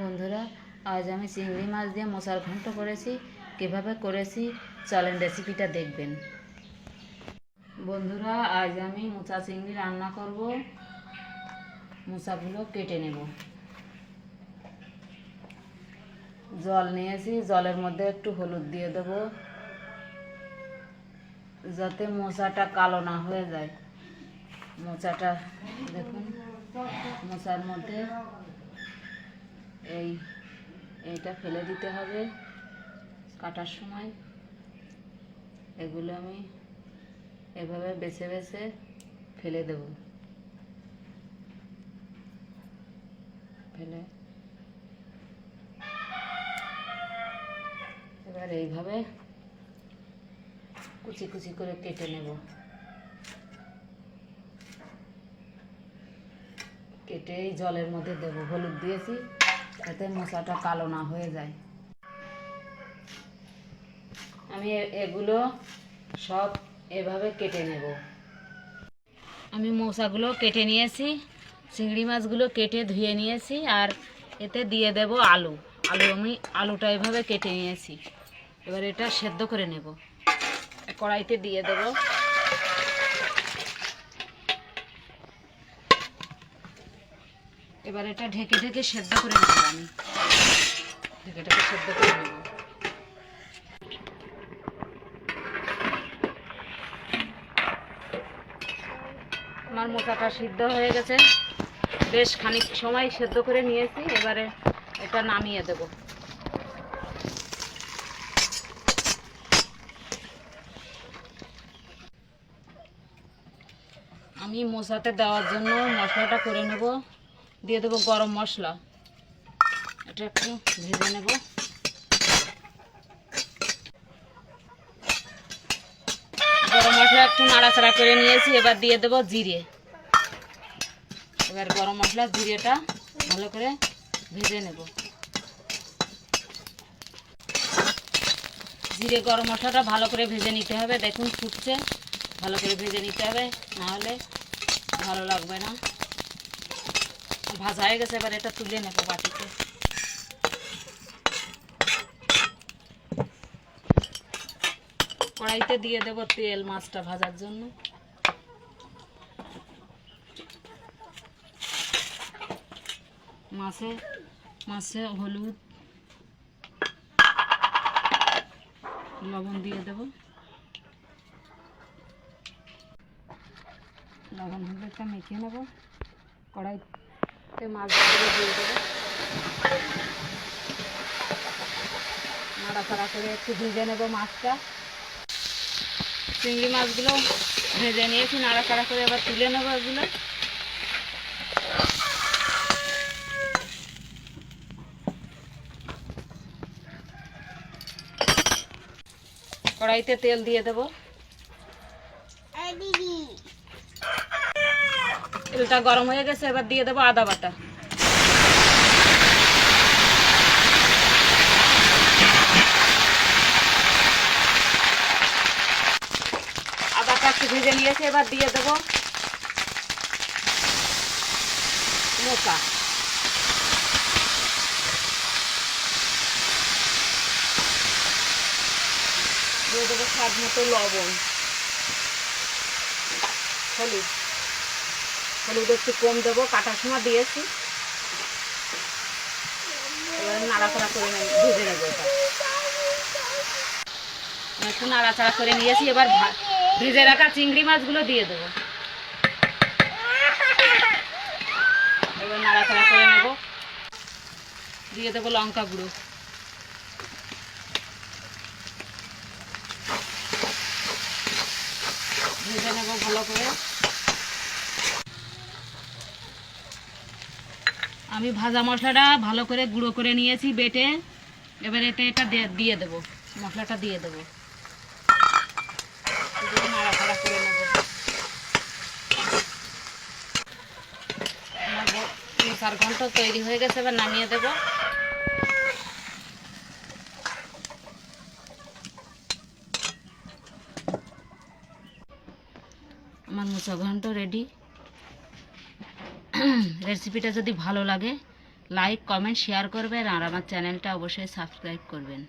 বন্ধুরা, আজ আমি চিংড়ি মাছ দিয়ে মোচার ঘন্ট করেছি। কিভাবে করেছি চলেন রেসিপিটা দেখবেন। বন্ধুরা, আজ আমি মোচা চিংড়ি রান্না করব। মোচাগুলো কেটে নেব। জল নিয়েছি, জলের মধ্যে একটু হলুদ দিয়ে দেব যাতে মোচাটা কালো না হয়ে যায়। মোচাটা দেখুন, মোচার মধ্যে এইটা ফেলে দিতে হবে কাটার সময়। এগুলো আমি এভাবে বেছে বেছে ফেলে দেব। ফেলে এবার এইভাবে কুচি কুচি করে কেটে নেব। কেটে এই জলের মধ্যে দেব। হলুদ দিয়েছি যাতে মোচাটা কালো না হয়ে যায়। আমি এগুলো সব এভাবে কেটে নেব। আমি মোচাগুলো কেটে নিয়েছি, চিংড়ি মাছগুলো কেটে ধুয়ে নিয়েছি, আর এতে দিয়ে দেব আলু। আমি আলুটা এভাবে কেটে নিয়েছি। এবার এটা সেদ্ধ করে নেব। কড়াইতে দিয়ে দেব। এবার এটা ঢেকে ঢেকে সেদ্ধ করে নেব। আমি ঢেকে ঢেকে সেদ্ধ করে নেব। আমার মোচাটা সিদ্ধ হয়ে গেছে, বেশ খানিক সময় সেদ্ধ করে নিয়েছি। এবারে এটা নামিয়ে দেব। আমি মোচাতে দেওয়ার জন্য মশলাটা করে নেব। দিয়ে দেবো গরম মশলা। এটা একটু ভেজে নেব। গরম মশলা একটু নাড়াচাড়া করে নিয়েছি। এবার দিয়ে দেবো জিরে। এবার গরম মশলা জিরেটা ভালো করে ভেজে নেব। জিরে গরম মশলাটা ভালো করে ভেজে নিতে হবে। দেখুন ফুটছে, ভালো করে ভেজে নিতে হবে, নাহলে ভালো লাগবে না। ভাজা হয়ে গেছে, এবার এটা তুলে নেব বাটিতে। কড়াইতে দিয়ে দেব তেল মাছটা ভাজার জন্য। মাছে হলুদ লবণ দিয়ে দেব। লবণ হলুদটা মেখে নেব। কড়াইতে মাছগুলো দিয়ে দেবো। নাড়াচাড়া করে একটু ভেজে নেব মাছটা। চিংড়ি মাছগুলো ভেজে নিয়েছি নাড়াচাড়া করে। এবার তুলে নেবো এগুলো। কড়াইতে তেল দিয়ে দেব। তেলটা গরম হয়ে গেছে, এবার দিয়ে দেবো আদা বাটা। আদাটা একটু ভেজে নিয়েছে, এবার দিয়ে দেবো মোচা। দিয়ে দেবো স্বাদ মতো লবণ। হলুদ একটু কম দেবো, কাটার সময় দিয়েছি। এবার নাড়াচাড়া করে ভেজে নেব। এটা একটু নাড়াচাড়া করে নিয়েছি। এবার ভেজে রাখা চিংড়ি মাছগুলো দিয়ে দেবো। এবার নাড়াচাড়া করে নেব। দিয়ে দেবো লঙ্কা গুঁড়ো। ভেজে নেব ভালো করে। আমি ভাজা মশলাটা ভালো করে গুঁড়ো করে নিয়েছি বেটে। এবার এটা দিয়ে দেবো, মশলাটা দিয়ে দেবো। নাড়াচাড়া করে নেব। আমার মোচার ঘন্ট তৈরি হয়ে গেছে, এবার নামিয়ে দেব। আমার মোচা ঘন্ট রেডি। রেসিপিটা যদি ভালো লাগে লাইক কমেন্ট শেয়ার করবেন আর আমার চ্যানেলটা অবশ্যই সাবস্ক্রাইব করবেন।